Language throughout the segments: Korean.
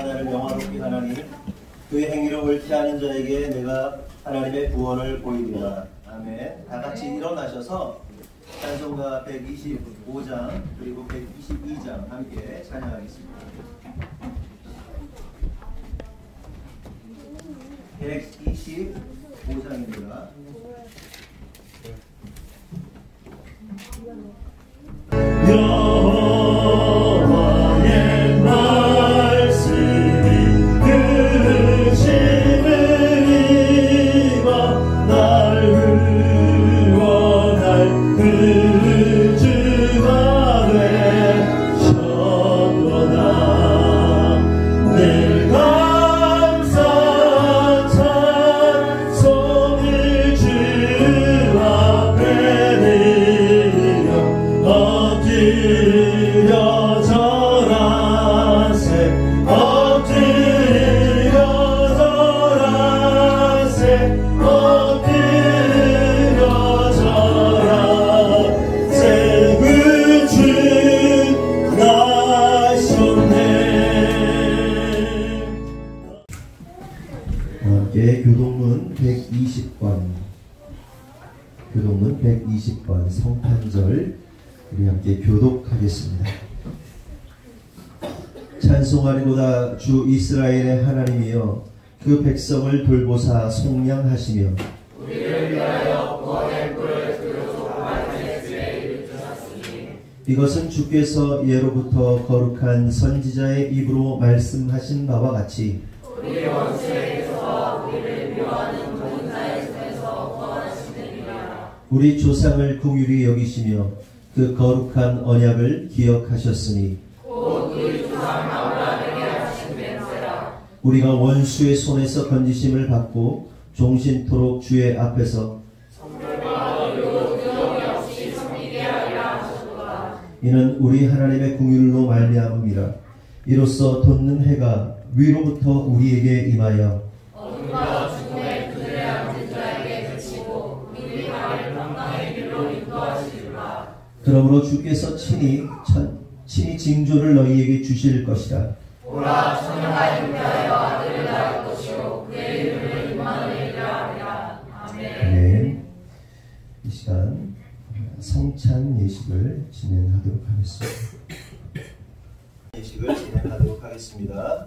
나를 영화롭게 하나니 그의 행위를 옳게 하는 자에게 내가 하나님의 구원을 보이리라. 아멘. 다 같이 일어나셔서 찬송가 125장 그리고 122장 함께 찬양하겠습니다. 125장입니다. 여호와의 말씀이 그심을 입어 날 구원할 그 주가 되셨도다. 늘 감사한 찬송을 주 앞에 드려 엎드려 절하세 엎드려 절하세 엎드려 절하세 그 주 나셨네. 함께 교동문 120권 교동문 120권 성탄절 우리 함께 교독하겠습니다. 찬송하리로다 주 이스라엘의 하나님이여 그 백성을 돌보사 속량하시며 우리를 위하여 구원의 꿀을 그 족한 에스에 일으키셨으니 이것은 주께서 예로부터 거룩한 선지자의 입으로 말씀하신 바와 같이 우리 원수에게서 우리를 미워하는 모든 자의 손에서 구원하시느니라. 우리 조상을 긍휼히 여기시며 그 거룩한 언약을 기억하셨으니 곧 우리 조상 아브라함에게 하신 맹세라. 우리가 원수의 손에서 건지심을 받고 종신토록 주의 앞에서 성별과 의로 두려움이 없이 섬기게 하리라 하셨도다. 이는 우리 하나님의 긍휼로 말미암음이라. 이로써 돋는 해가 위로부터 우리에게 임하여 어둠과 죽음의 그들의 앉은 자에게 그치고 우리 발을 평강의 길로 인도하시리라. 그러므로 주께서 친히 징조를 너희에게 주실 것이라. 오라 천녀가 잉태하여 아들을 낳을 것이요 그의 이름을 임마누엘이라 하리라. 아멘. 아멘. 이 시간 성찬 예식을 진행하도록 하겠습니다. 예식을 진행하도록 하겠습니다.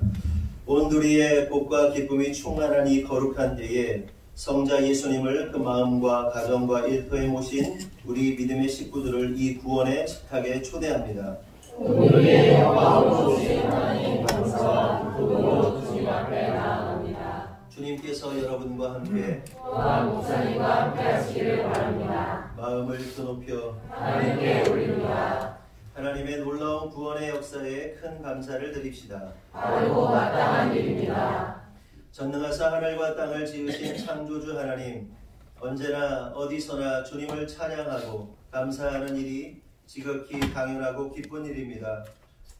온두리의 복과 기쁨이 충만한 이 거룩한 때에 성자 예수님을 그 마음과 가정과 일터에 모신 우리 믿음의 식구들을 이 구원의 식탁에 초대합니다. 우리의 영광으로 주신 하나님 감사와 기쁨으로 주님 앞에 나아갑니다. 주님께서 여러분과 함께 또한 목사님과 함께 하시기를 바랍니다. 마음을 드높여 하나님께 올립니다. 하나님의 놀라운 구원의 역사에 큰 감사를 드립시다. 바르고 마땅한 일입니다. 전능하사 하늘과 땅을 지으신 창조주 하나님, 언제나 어디서나 주님을 찬양하고 감사하는 일이 지극히 당연하고 기쁜 일입니다.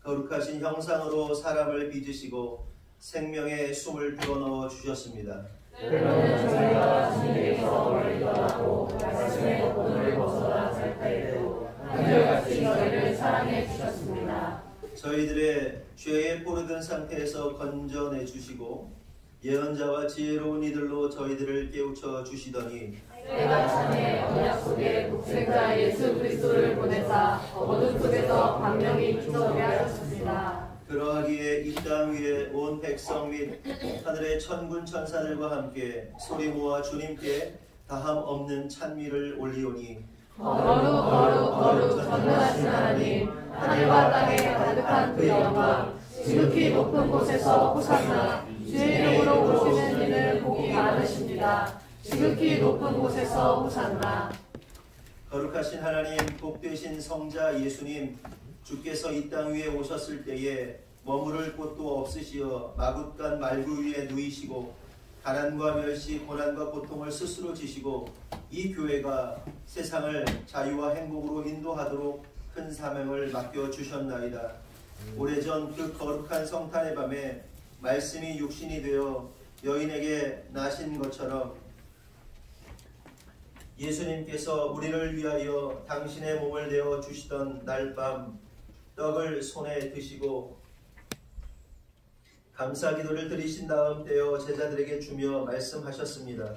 거룩하신 형상으로 사람을 빚으시고 생명의 숨을 불어넣어 주셨습니다. 때로는 저희가 주님께서 멀리 떠나고 말씀의 덕분을 벗어나 살 때에도 한결같이 저희를 사랑해 주셨습니다. 저희들의 죄에 포르든 상태에서 건져내 주시고 예언자와 지혜로운 이들로 저희들을 깨우쳐 주시더니 때가 차매 언약 속에 독생자 예수 그리스도를 보내사 어둠 속에서 광명이 비춰게 하셨습니다. 그러하기에 이 땅 위에 온 백성 및 하늘의 천군 천사들과 함께 소리 모아 주님께 다함 없는 찬미를 올리오니 거룩 전능하신 하나님, 하늘과 땅에 가득한 그 영광, 지극히 높은 곳에서 호산나, 주의 이름으로 오시는 이는 복이 많으십니다. 지극히 높은 곳에서 호산나. 거룩하신 하나님, 복되신 성자 예수님, 주께서 이 땅 위에 오셨을 때에 머무를 곳도 없으시어 마굿간 말구 위에 누이시고 가난과 멸시, 고난과 고통을 스스로 지시고 이 교회가 세상을 자유와 행복으로 인도하도록 큰 사명을 맡겨주셨나이다. 오래전 그 거룩한 성탄의 밤에 말씀이 육신이 되어 여인에게 나신 것처럼 예수님께서 우리를 위하여 당신의 몸을 내어 주시던 날밤 떡을 손에 드시고 감사 기도를 드리신 다음 떼어 제자들에게 주며 말씀하셨습니다.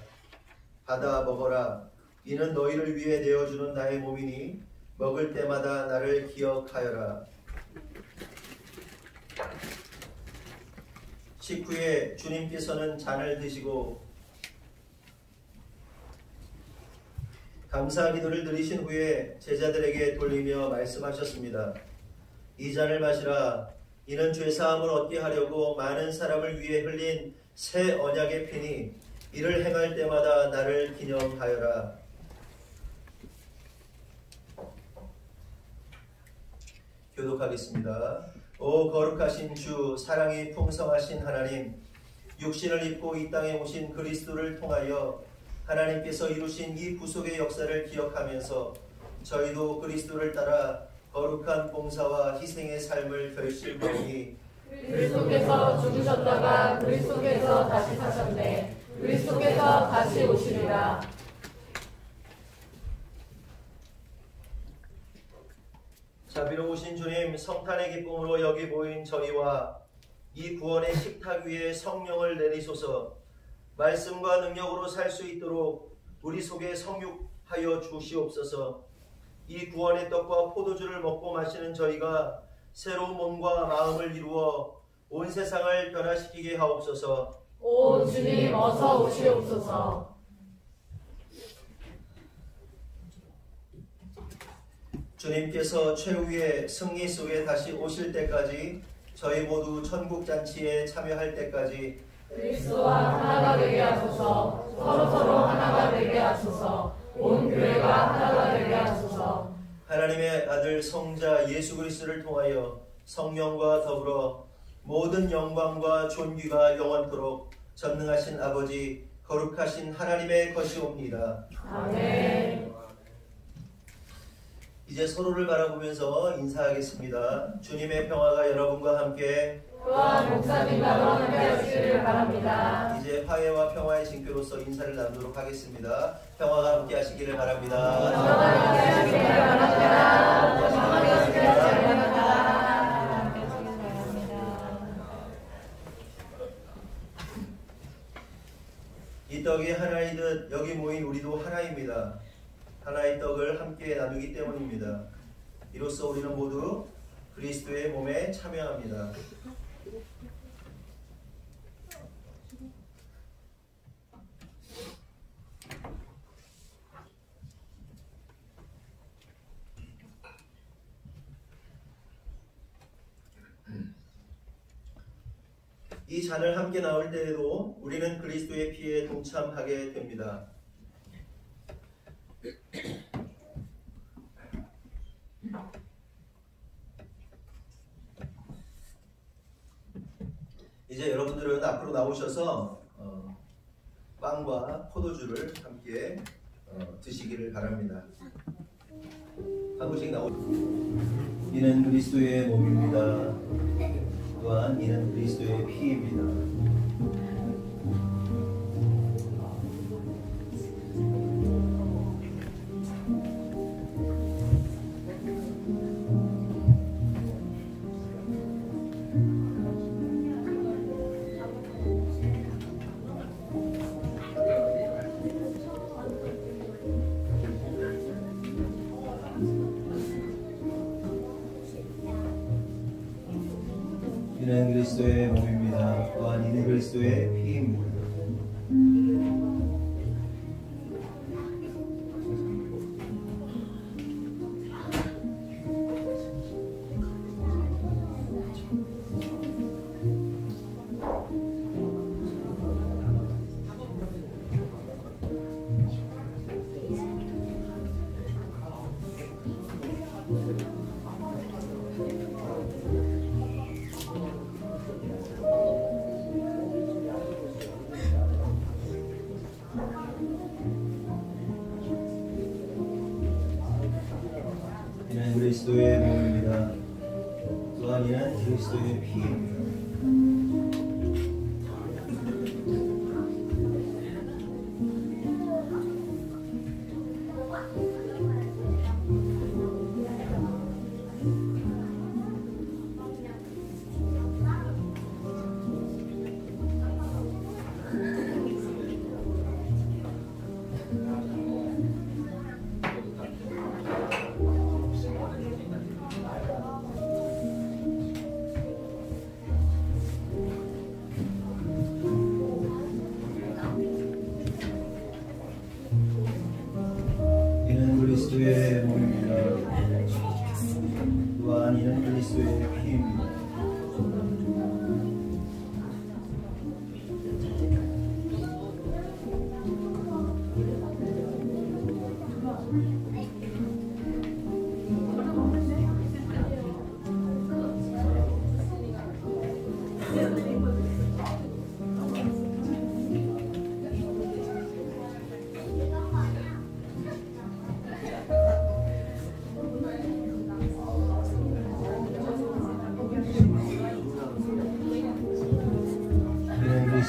받아 먹어라. 이는 너희를 위해 내어주는 나의 몸이니 먹을 때마다 나를 기억하여라. 식후에 주님께서는 잔을 드시고 감사 기도를 드리신 후에 제자들에게 돌리며 말씀하셨습니다. 이 잔을 마시라. 이는 죄사함을 얻게 하려고 많은 사람을 위해 흘린 새 언약의 피니 이를 행할 때마다 나를 기념하여라. 교독하겠습니다. 오 거룩하신 주, 사랑이 풍성하신 하나님, 육신을 입고 이 땅에 오신 그리스도를 통하여 하나님께서 이루신 이 구속의 역사를 기억하면서 저희도 그리스도를 따라 거룩한 봉사와 희생의 삶을 결심하오니 그리스도께서 죽으셨다가 그리스도께서 다시 사셨네. 그리스도께서 다시 오시리라. 자비로우신 주님, 성탄의 기쁨으로 여기 모인 저희와 이 구원의 식탁 위에 성령을 내리소서. 말씀과 능력으로 살 수 있도록 우리 속에 성육하여 주시옵소서. 이 구원의 떡과 포도주를 먹고 마시는 저희가 새로운 몸과 마음을 이루어 온 세상을 변화시키게 하옵소서. 오 주님, 어서 오시옵소서. 주님께서 최후의 승리 속에 다시 오실 때까지 저희 모두 천국 잔치에 참여할 때까지 그리스도와 하나가 되게 하소서. 서로서로 하나가 되게 하소서. 온 교회가 하나가 되게 하소서. 하나님의 아들 성자 예수 그리스도를 통하여 성령과 더불어 모든 영광과 존귀가 영원토록 전능하신 아버지 거룩하신 하나님의 것이옵니다. 아멘. 이제 서로를 바라보면서 인사하겠습니다. 주님의 평화가 여러분과 함께 또한 목사님과도 함께 하시기를 바랍니다. 이제 화해와 평화의 징표로서 인사를 나누도록 하겠습니다. 평화가 함께 하시기를 바랍니다. 평화가 함께 하시기를 바랍니다. 평화가 함께 하시기를 바랍니다. 이 떡이 하나이듯 여기 모인 우리도 하나입니다. 하나의 떡을 함께 나누기 때문입니다. 이로써 우리는 모두 그리스도의 몸에 참여합니다. 이 잔을 함께 나올 때에도 우리는 그리스도의 피에 동참하게 됩니다. 이제 여러분들은 앞으로 나오셔서 빵과 포도주를 함께 드시기를 바랍니다. 한 분씩 이는 그리스도의 몸입니다. 또한 이는 그리스도의 피입니다. 이는 그리스도의 몸입니다. 또한 이는 그리스도의 피입니다. 이는 그리스도의 몸입니다. 또한 이는 그리스도의 피입니다.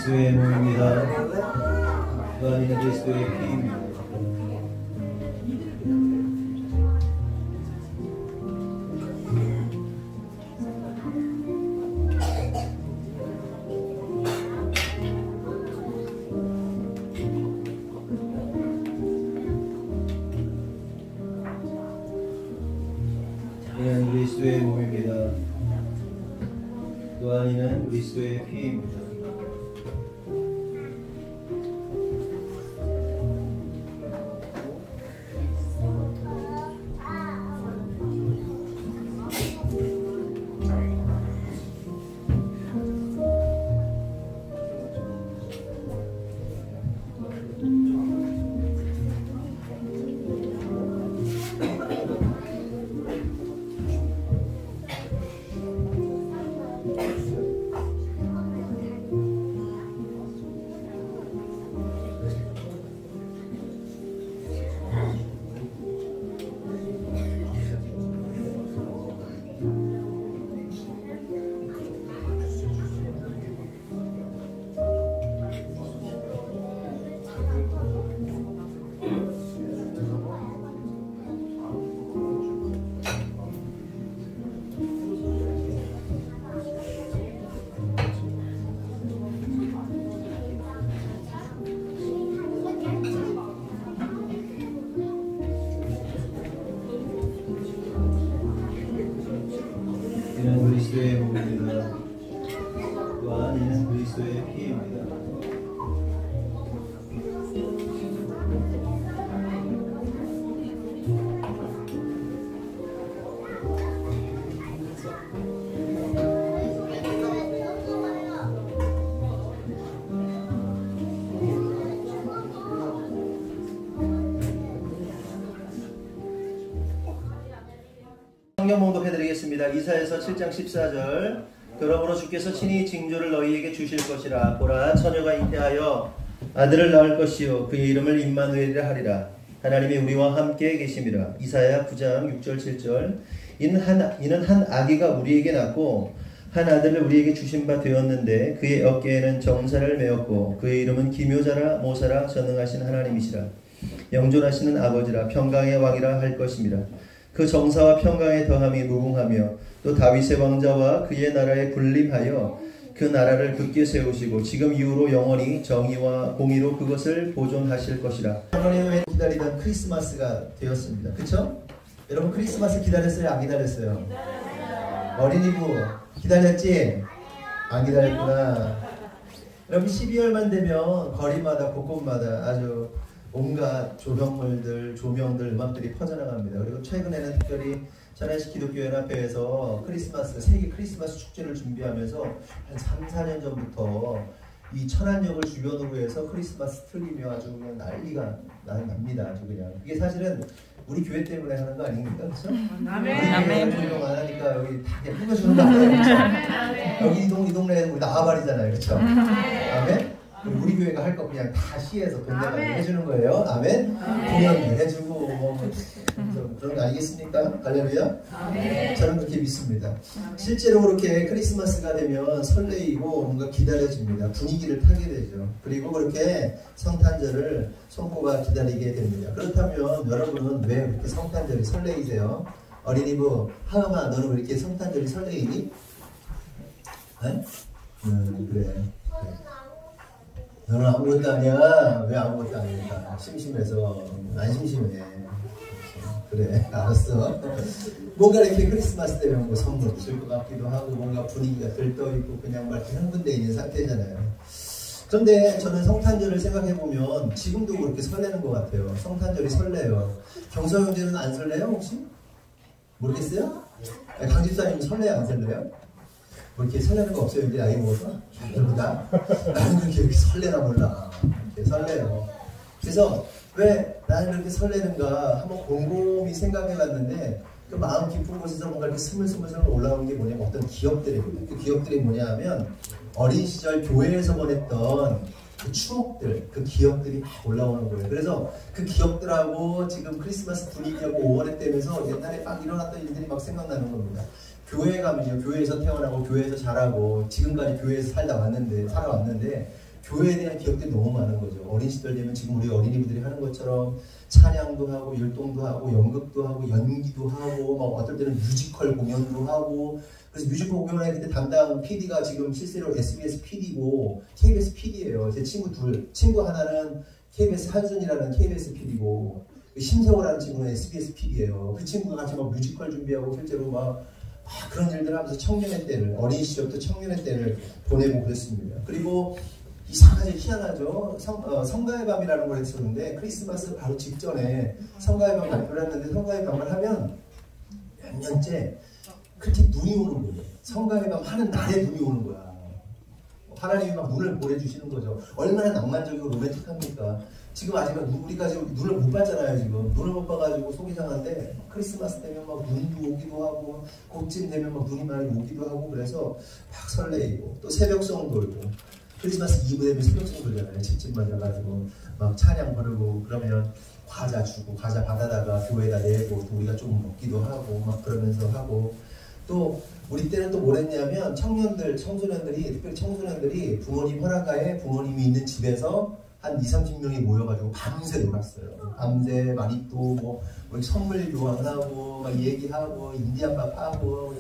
그리스도의 몸입니다. 또 아니는 그리스도의 피입니다. 이는 그리스도의 몸입니다. 또한 이는 그리스도의 피입니다. 이는 그리스도의 몸입니다. 또한 이는 그리스도의 피입니다. 성경 봉독해드리겠습니다. 이사야서 7장 14절. 그러므로 주께서 친히 징조를 너희에게 주실 것이라. 보라, 처녀가 잉태하여 아들을 낳을 것이요 그의 이름을 임마누엘이라 하리라. 하나님이 우리와 함께 계심이라. 이사야 9장 6절 7절. 이는 한 아기가 우리에게 낳고 한 아들을 우리에게 주신 바 되었는데 그의 어깨에는 정사를 메었고 그의 이름은 기묘자라 모사라 전능하신 하나님이시라. 영존하시는 아버지라 평강의 왕이라 할 것임이라. 그 정사와 평강의 더함이 무궁하며 또 다윗의 왕자와 그의 나라에 군림하여 그 나라를 굳게 세우시고 지금 이후로 영원히 정의와 공의로 그것을 보존하실 것이라. 하나님의 기다리던 크리스마스가 되었습니다. 그쵸? 여러분 크리스마스 기다렸어요? 안 기다렸어요? 어린이부 기다렸지? 안 기다렸구나. 여러분 12월만 되면 거리마다 곳곳마다 아주 온갖 조형물들, 조명들, 음악들이 퍼져나갑니다. 그리고 최근에는 특별히 천안시 기독교연합회에서 크리스마스, 세계 크리스마스 축제를 준비하면서 한 3, 4년 전부터 이 천안역을 주변으로 해서 크리스마스 틀리며 아주 그냥 난리가 납니다. 아주 그냥. 그게 사실은 우리 교회 때문에 하는 거 아닙니까? 그렇죠? 아멘. 우리 교회가 안 하니까 여기 다 꾸며주는 거 아니에요? 그렇죠? 여기 이 동네에는 우리 나와버리잖아요. 그렇죠? 아멘? 우리 교회가 할 거 그냥 다 시에서 돈 내가 해주는 거예요. 아멘? 공연도 해주고 뭐 그런 거 아니겠습니까? 할렐루야? 저는 그렇게 믿습니다. 실제로 그렇게 크리스마스가 되면 설레이고 뭔가 기다려집니다. 분위기를 타게 되죠. 그리고 그렇게 성탄절을 손꼽아 기다리게 됩니다. 그렇다면 여러분은 왜 그렇게 성탄절이 설레이세요? 어린이부 하은아 너는 왜 이렇게 성탄절이 설레이니? 그래. 너는 아무것도 아니야. 왜 아무것도 아니야? 심심해서. 안 심심해. 그래, 알았어. 뭔가 이렇게 크리스마스 되면 뭐 선물 줄 것 같기도 하고 뭔가 분위기가 들떠있고 그냥 막 이렇게 흥분되어 있는 상태잖아요. 그런데 저는 성탄절을 생각해보면 지금도 그렇게 설레는 것 같아요. 성탄절이 설레요. 경서 형제는 안 설레요 혹시? 모르겠어요? 강집사님 설레요 안 설레요? 뭐 이렇게 설레는 거 없어요? 이제 나이 먹어서? 모르다? 나는 그렇게 설레나 몰라. 이렇게 설레요. 그래서 왜 나는 그렇게 설레는가 한번 곰곰이 생각해봤는데 그 마음 깊은 곳에서 뭔가 이렇게 스물스물 올라오는 게 뭐냐면 어떤 기억들입니다. 그 기억들이 뭐냐면 어린 시절 교회에서 보냈던 그 추억들, 그 기억들이 막 올라오는 거예요. 그래서 그 기억들하고 지금 크리스마스 분위기하고 오버랩되면서 옛날에 막 일어났던 일들이 막 생각나는 겁니다. 교회에 가면요, 교회에서 태어나고 교회에서 자라고 지금까지 교회에서 살아왔는데 교회에 대한 기억들이 너무 많은 거죠. 어린 시절 되면 지금 우리 어린이분들이 하는 것처럼 찬양도 하고 율동도 하고 연극도 하고 연기도 하고 막 어떨 때는 뮤지컬 공연도 하고. 그래서 뮤지컬 공연을 그때 담당 PD가 지금 실제로 SBS PD고 KBS PD예요. 제 친구 하나는 KBS 한순이라는 KBS PD고 심세호라는 친구는 SBS PD예요. 그 친구가 같이 막 뮤지컬 준비하고 실제로 막 그런 일들을 하면서 청년의 때를, 어린 시절부터 청년의 때를 보내고 그랬습니다. 그리고 이상하죠, 희한하죠. 성가의 밤이라는 걸 했었는데 크리스마스 바로 직전에 성가의 밤 발표를 했는데 성가의 밤을 하면 몇 년째 그렇게 눈이 오는 거예요. 성가의 밤 하는 날에 눈이 오는 거야. 하나님이 막 눈을 보내주시는 거죠. 얼마나 낭만적이고 로맨틱합니까? 지금 아직 우리가 지금 눈을 못 봤잖아요. 지금 눈을 못 봐가지고 속이 상한데 크리스마스 되면 막 눈도 오기도 하고 곧쯤 되면 막 눈이 많이 오기도 하고 그래서 막 설레이고 또 새벽송 돌고 크리스마스 이브 되면 새벽송 돌잖아요. 집집마다 가가지고 막 찬양 부르고 그러면 과자 주고 과자 받아다가 교회에다 내고 또 우리가 좀 먹기도 하고 막 그러면서 하고 또 우리 때는 또 뭘 했냐면 청소년들이 특별히 청소년들이 부모님 허락하에 부모님이 있는 집에서 한 20-30명이 모여가지고 밤새 놀았어요. 밤새 많이 또 뭐 선물 교환하고 막 얘기하고 인디안밥 하고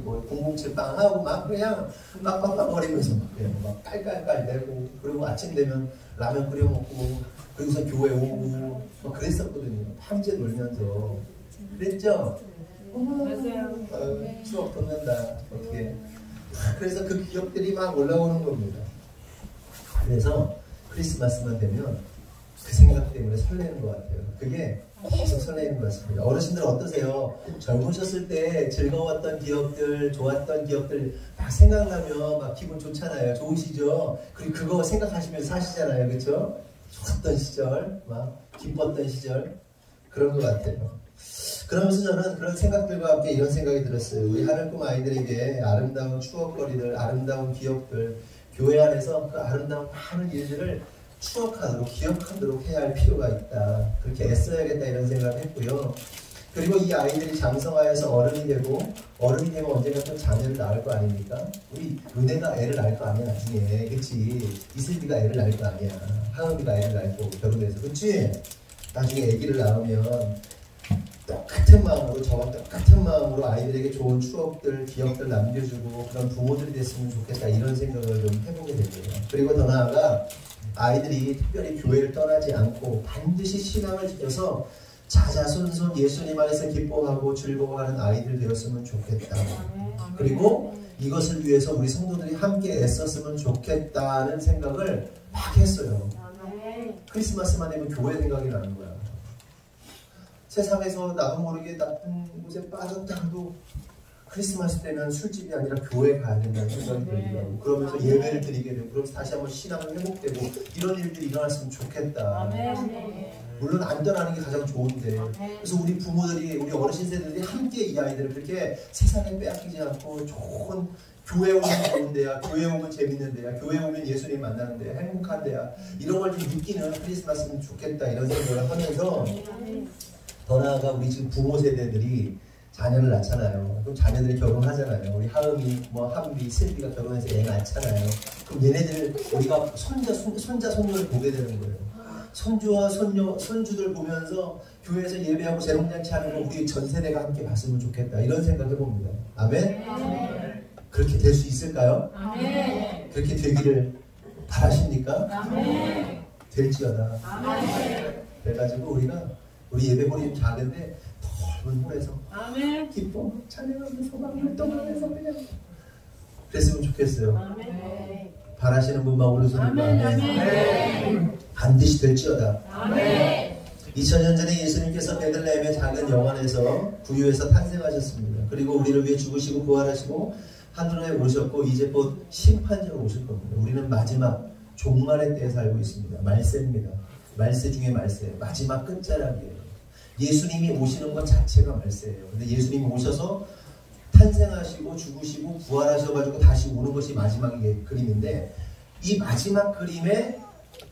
뭐 007빵 하고 막 그냥 빡빡거리면서 막 깔깔깔대고 그리고 아침 되면 라면 끓여 먹고 그리고서 교회 오고 막 그랬었거든요. 밤새 놀면서 그랬죠? 맞아요. 추억 돋는다. 어떻게? 그래서 그 기억들이 막 올라오는 겁니다. 그래서 크리스마스만 되면 그 생각 때문에 설레는 것 같아요. 그게 계속 설레는 것 같습니다. 어르신들 어떠세요? 젊으셨을 때 즐거웠던 기억들, 좋았던 기억들 막 생각나면 막 기분 좋잖아요. 좋으시죠? 그리고 그거 생각하시면서 사시잖아요. 그렇죠? 좋았던 시절, 막 기뻤던 시절 그런 것 같아요. 그러면서 저는 그런 생각들과 함께 이런 생각이 들었어요. 우리 하늘꿈 아이들에게 아름다운 추억거리들, 아름다운 기억들, 교회 안에서 그 아름다운 많은 일들을 추억하도록, 기억하도록 해야 할 필요가 있다. 그렇게 애써야겠다 이런 생각을 했고요. 그리고 이 아이들이 장성하여서 어른이 되고 언젠가 또 자녀를 낳을 거 아닙니까? 우리 은혜가 애를 낳을 거 아니야 나중에. 그치? 이슬비가 애를 낳을 거 아니야. 하은이가 애를 낳을 거고 결혼해서. 그치? 나중에 아기를 낳으면 똑같은 마음으로 저와 똑같은 마음으로 아이들에게 좋은 추억들, 기억들 남겨주고 그런 부모들이 됐으면 좋겠다 이런 생각을 좀 해보게 되고요. 그리고 더 나아가 아이들이 특별히 교회를 떠나지 않고 반드시 신앙을 지켜서 자자손손 예수님 안에서 기뻐하고 즐거워하는 아이들 되었으면 좋겠다. 그리고 이것을 위해서 우리 성도들이 함께 애썼으면 좋겠다는 생각을 막 했어요. 크리스마스만 되면 교회 생각이 나는 거야. 세상에서 나도 모르게 나쁜 곳에 빠졌다도 크리스마스 때는 술집이 아니라 교회에 가야 된다는 생각이 들더라고요. 그러면서 예배를 드리게 되고 그러면서 다시 한번 신앙을 회복되고 이런 일들이 일어났으면 좋겠다. 물론 안전하는 게 가장 좋은데 그래서 우리 부모들이 우리 어르신 세대들이 함께 이 아이들을 그렇게 세상에 빼앗기지 않고 좋은 교회 오면 좋은 데야, 교회 오면 재밌는 데야, 교회 오면 예수님 만나는 데야, 행복한 데야 이런 걸 좀 느끼는 크리스마스면 좋겠다 이런 생각을 하면서 더 나아가 우리 지금 부모 세대들이 자녀를 낳잖아요. 그럼 자녀들이 결혼하잖아요. 우리 하은이, 한비, 슬비가 결혼해서 애 낳잖아요. 그럼 얘네들 우리가 손자, 손녀를 보게 되는 거예요. 손주와 손주들 보면서 교회에서 예배하고 재롱잔치 하는 거 우리 전 세대가 함께 봤으면 좋겠다. 이런 생각 해봅니다. 아멘? 아멘. 그렇게 될 수 있을까요? 아멘. 그렇게 되기를 바라십니까? 아멘. 될지어다. 아멘. 그래가지고 우리 예배홀이 작은데 넓은 홀에서 아멘. 기뻐 찬양하면서 소망 활동하면서 그냥 그랬으면 좋겠어요. 아멘. 바라시는 분만 오른손을 아멘. 반드시 될지어다. 아멘. 2000년 전에 예수님께서 베들레헴의 작은 영안에서 구유에서 탄생하셨습니다. 그리고 우리를 위해 죽으시고 부활하시고 하늘에 오셨고 이제 곧 심판자로 오실 겁니다. 우리는 마지막 종말의 때에 살고 있습니다. 말세입니다. 말세 중에 말세, 마지막 끝자락이에요. 예수님이 오시는 것 자체가 말세예요. 근데 예수님이 오셔서 탄생하시고 죽으시고 부활하셔가지고 다시 오는 것이 마지막의 그림인데 이 마지막 그림의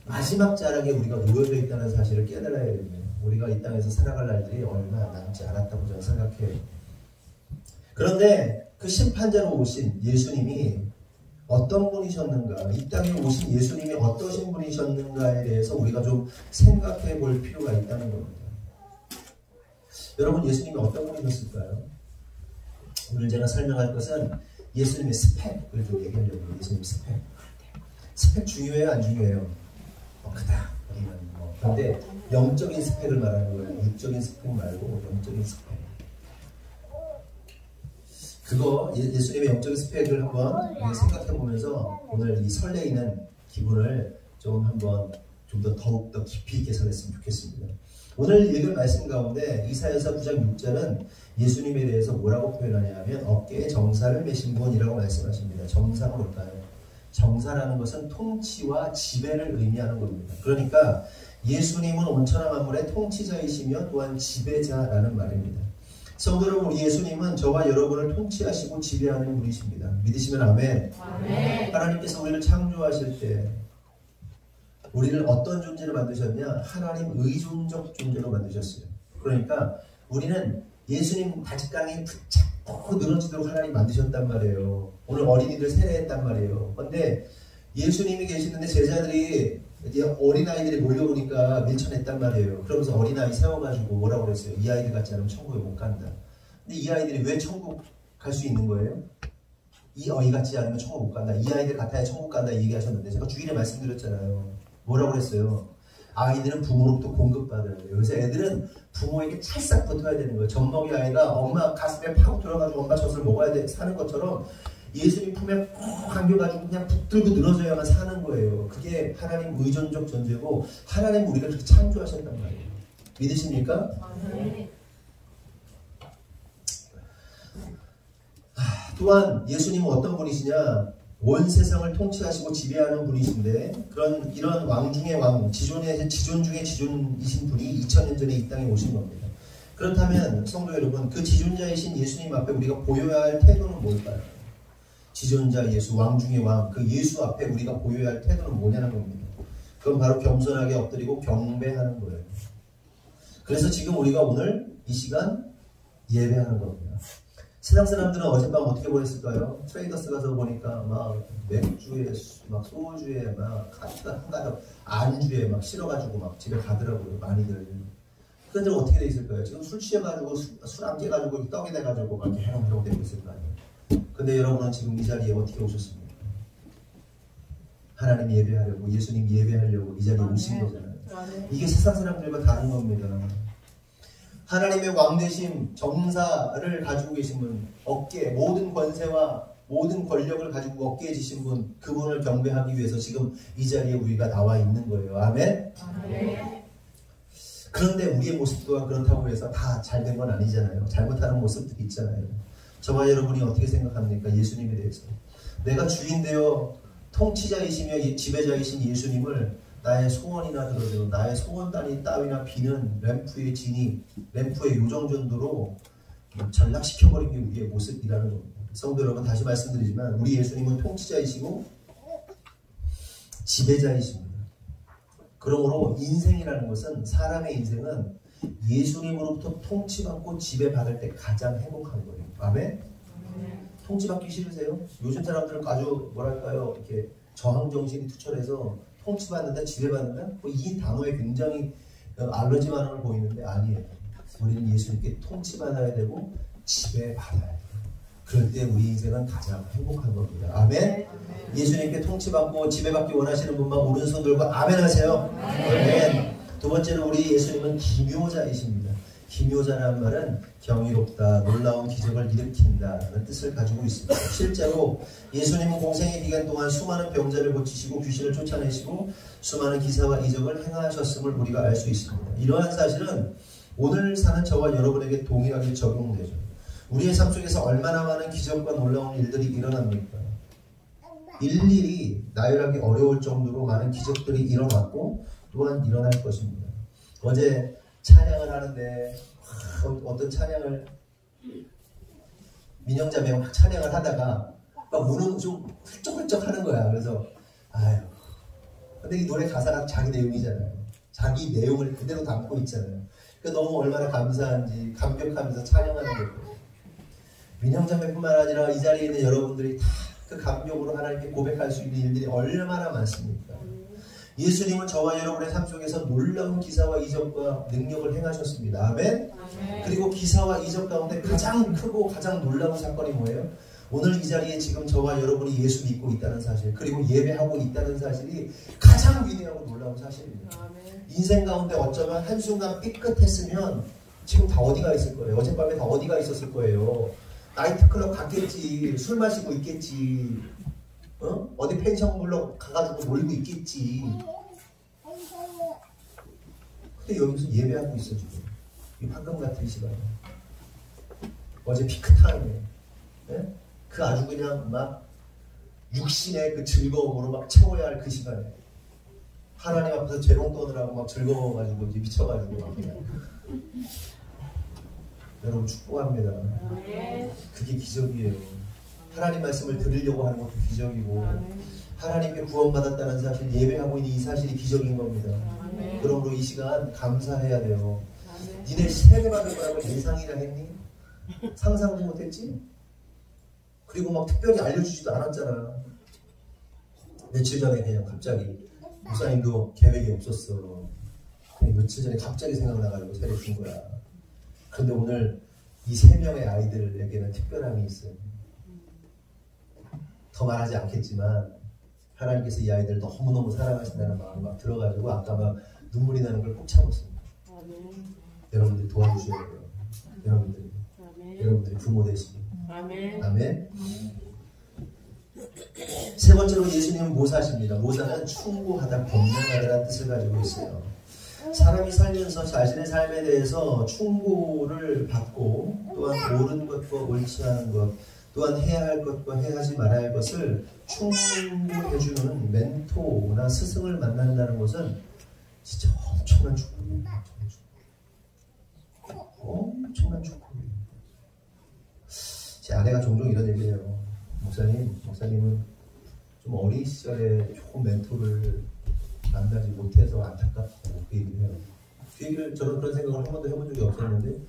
마지막 자락에 우리가 놓여져 있다는 사실을 깨달아야 됩니다. 우리가 이 땅에서 살아갈 날들이 얼마 남지 않았다고 저는 생각해요. 그런데 그 심판자로 오신 예수님이 어떤 분이셨는가, 이 땅에 오신 예수님이 어떠신 분이셨는가에 대해서 우리가 좀 생각해 볼 필요가 있다는 겁니다. 여러분, 예수님이 어떤 분이셨을까요? 오늘 제가 설명할 것은 예수님의 스펙을 좀 얘기하려고 해요. 예수님 스펙. 스펙 중요해요? 안 중요해요? 크다. 그런데 영적인 스펙을 말하는 거예요. 육적인 스펙 말고 영적인 스펙. 그거 예수님의 영적인 스펙을 한번 생각해 보면서 오늘 이 설레이는 기분을 좀 한번 좀 더 더욱더 깊이 있게 설했으면 좋겠습니다. 오늘 읽은 말씀 가운데 이사야서 9장 6절은 예수님에 대해서 뭐라고 표현하냐 하면 어깨에 정사를 메신 분이라고 말씀하십니다. 정사가 뭘까요? 정사라는 것은 통치와 지배를 의미하는 겁니다. 그러니까 예수님은 온천하 만물의 통치자이시며 또한 지배자라는 말입니다. 성도 여러분, 우리 예수님은 저와 여러분을 통치하시고 지배하는 분이십니다. 믿으시면 아멘. 아멘. 하나님께서 우리를 창조하실 때 우리를 어떤 존재로 만드셨냐? 하나님 의존적 존재로 만드셨어요. 그러니까 우리는 예수님 다직강에 붙잡고 늘어지도록 하나님 만드셨단 말이에요. 오늘 어린이들 세례했단 말이에요. 그런데 예수님이 계시는데 제자들이 이제 어린아이들이 몰려오니까 밀쳐냈단 말이에요. 그러면서 어린아이 세워가지고 뭐라고 그랬어요? 이 아이들 같지 않으면 천국에 못 간다. 근데 이 아이들이 왜 천국 갈 수 있는 거예요? 이 어이 같지 않으면 천국 못 간다. 이 아이들 같아야 천국 간다 얘기하셨는데 제가 주일에 말씀드렸잖아요. 뭐라고 그랬어요? 아이들은 부모로부터 공급받아야 돼요. 그래서 애들은 부모에게 찰싹 붙어야 되는 거예요. 젖먹이 아이가 엄마 가슴에 파고 들어가지고 엄마 젖을 먹어야 돼 사는 것처럼 예수님 품에 꼭 안겨가지고 그냥 붙들고 늘어져야만 사는 거예요. 그게 하나님 의존적 존재고 하나님 우리가 그렇게 창조하셨단 말이에요. 믿으십니까? 네. 또한 예수님은 어떤 분이시냐? 온 세상을 통치하시고 지배하는 분이신데 이런 왕 중의 왕, 지존 중의 지존이신 분이 2000년 전에 이 땅에 오신 겁니다. 그렇다면 성도 여러분, 그 지존자이신 예수님 앞에 우리가 보여야 할 태도는 뭘까요? 지존자 예수, 왕 중의 왕, 그 예수 앞에 우리가 보여야 할 태도는 뭐냐는 겁니다. 그건 바로 겸손하게 엎드리고 경배하는 거예요. 그래서 지금 우리가 오늘 이 시간 예배하는 겁니다. 세상 사람들은 어젯밤 어떻게 보냈을까요? 트레이더스 가서 보니까 막 맥주에, 막 소주에, 막 카트가 한가득 안주에 막 실어가지고 막 집에 가더라고요, 많이들. 그런데 어떻게 돼 있을까요? 지금 술 취해가지고 술 안 깨가지고 떡이 돼가지고 막 이렇게 해롱해롱 되고 있을 거 아니에요. 근데 여러분은 지금 이 자리에 어떻게 오셨습니까? 하나님 예배하려고, 예수님 예배하려고 이 자리에 오신 거잖아요. 이게 세상 사람들과 다른 겁니다. 하나님의 왕되심, 정사를 가지고 계신 분, 어깨, 모든 권세와 모든 권력을 가지고 어깨에 지신 분, 그분을 경배하기 위해서 지금 이 자리에 우리가 나와 있는 거예요. 아멘? 아멘. 그런데 우리의 모습 또한 그렇다고 해서 다 잘된 건 아니잖아요. 잘못하는 모습들이 있잖아요. 저와 여러분이 어떻게 생각합니까? 예수님에 대해서. 내가 주인되어 통치자이시며 지배자이신 예수님을 나의 소원이나 들어도 나의 소원단위 따위나 비는 램프의 진이, 램프의 요정 정도로 전락시켜버린 게 우리의 모습이라는 겁니다. 성도 여러분, 다시 말씀드리지만 우리 예수님은 통치자이시고 지배자이십니다. 그러므로 인생이라는 것은, 사람의 인생은 예수님으로부터 통치받고 지배받을 때 가장 행복한 거예요. 아멘? 통치받기 싫으세요? 요즘 사람들은 아주 뭐랄까요, 이렇게 저항정신이 투철해서 통치받는다, 지배받는다? 이 단어에 굉장히 알러지 반응을 보이는데 아니에요. 우리는 예수님께 통치받아야 되고 지배받아야 돼요. 그럴 때 우리 인생은 가장 행복한 겁니다. 아멘? 예수님께 통치받고 지배받기 원하시는 분만 오른손 들고 아멘 하세요. 아멘. 두 번째로 우리 예수님은 기묘자이십니다. 기묘자라는 말은 경이롭다, 놀라운 기적을 일으킨다는 뜻을 가지고 있습니다. 실제로 예수님은 공생의 기간 동안 수많은 병자를 고치시고 귀신을 쫓아내시고 수많은 기사와 이적을 행하셨음을 우리가 알 수 있습니다. 이러한 사실은 오늘 사는 저와 여러분에게 동일하게 적용되죠. 우리의 삶 속에서 얼마나 많은 기적과 놀라운 일들이 일어납니까? 일일이 나열하기 어려울 정도로 많은 기적들이 일어났고 또한 일어날 것입니다. 어제 찬양을 하는데 어떤 찬양을 민영자매가 막 찬양을 하다가 막 우는 좀 훌쩍훌쩍 하는 거야. 그래서 아유, 근데 이 노래 가사가 자기 내용이잖아요. 자기 내용을 그대로 담고 있잖아요. 그러니까 너무 얼마나 감사한지 감격하면서 찬양하는 거예요. 민영자매뿐만 아니라 이 자리에 있는 여러분들이 다 그 감격으로 하나님께 고백할 수 있는 일들이 얼마나 많습니까? 예수님은 저와 여러분의 삶 속에서 놀라운 기사와 이적과 능력을 행하셨습니다. 아멘? 그리고 기사와 이적 가운데 가장 크고 가장 놀라운 사건이 뭐예요? 오늘 이 자리에 지금 저와 여러분이 예수 믿고 있다는 사실, 그리고 예배하고 있다는 사실이 가장 위대하고 놀라운 사실입니다. 인생 가운데 어쩌면 한순간 삐끗했으면 지금 다 어디가 있을 거예요? 어젯밤에 다 어디가 있었을 거예요? 나이트클럽 갔겠지, 술 마시고 있겠지, 어디 펜션 물러 가가지고 놀고 있겠지. 근데 여기서 예배하고 있어 지금. 이 방금 같은 시간에. 어제 피크타임에. 네? 그 아주 그냥 막 육신의 그 즐거움으로 막 채워야 할 그 시간에. 하나님 앞에서 재롱 떠느라고 막 즐거워가지고 미쳐가지고 막 그냥. 여러분 축복합니다. 그게 기적이에요. 하나님 말씀을 들으려고 하는 것도 기적이고 하나님께 구원받았다는 사실, 예배하고 있는 이 사실이 기적인 겁니다. 그러므로 이 시간 감사해야 돼요. 니네 세례받을 거라고 예상이나 했니? 상상도 못했지? 그리고 막 특별히 알려주지도 않았잖아. 며칠 전에 그냥 갑자기 목사님도 계획이 없었어. 그냥 며칠 전에 갑자기 생각나가지고 세례 준 거야. 그런데 오늘 이 3명의 아이들에게는 특별함이 있어요. 더 말하지 않겠지만 하나님께서 이 아이들 너무너무 사랑하신다는 마음이 막 들어가지고 아까 막 눈물이 나는 걸 꼭 참았습니다. 여러분들이 도와주셔야 돼요. 여러분들이 부모 되시고. 아멘. 세 번째로 예수님은 모사십니다. 모사는 충고하다, 권면하다라는 뜻을 가지고 있어요. 사람이 살면서 자신의 삶에 대해서 충고를 받고 또한 옳은 것과 옳지 않은 것, 또한 해야 할 것과 해야 하지 말아야 할 것을 충고해주는 멘토나 스승을 만난다는 것은 진짜 엄청난 축복이에요. 엄청난 축복이에요. 제 아내가 종종 이런 얘기를 해요. 목사님은 좀 어린 시절에 좋은 멘토를 만나지 못해서 안타깝다고 그 얘기를 해요. 그 얘기를 저는 그런 생각을 한 번도 해본 적이 없었는데